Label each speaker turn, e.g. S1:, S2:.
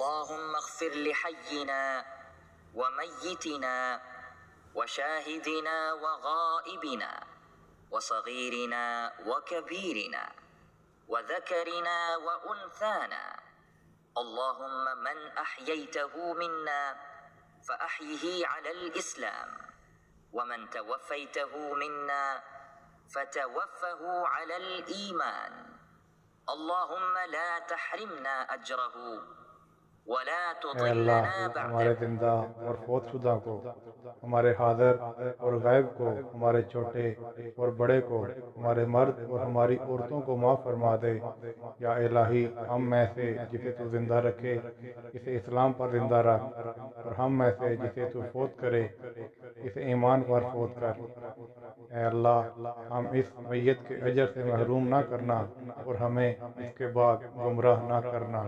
S1: अल्लाहुम्मा अग़फ़िर लिहय्यिना व मय्यितिना व शाहिदिना व गाइबिना व सगीरिना व कबीरिना व ज़करिना व उन्साना। अल्लाहुम्मा मन अह्यैतहु मिन्ना फ़अह्यिही अलल इस्लाम व मन तवफ़्फ़ैतहु मिन्ना फ़तवफ़्फ़हु अलल ईमान। अल्लाहुम्मा ला तहरिमना अजरहु वला
S2: ऐ अल्लाह,
S1: तुदिल्लना
S2: हमारे
S1: बअदहु।
S2: जिंदा और फोत शुदा को, हमारे हाज़िर और गायब को, हमारे छोटे और बड़े को, हमारे मर्द और हमारी औरतों को माफ़ फरमा दे। या इलाही, हम में से जिसे तू जिंदा रखे इसे इस्लाम पर जिंदा रख, और हम में से जिसे तू फोत करे इसे ईमान पर फोत कर। ऐ अल्लाह, हम इस मैयत के अजर से महरूम ना करना और हमें इसके बाद गुमराह ना करना।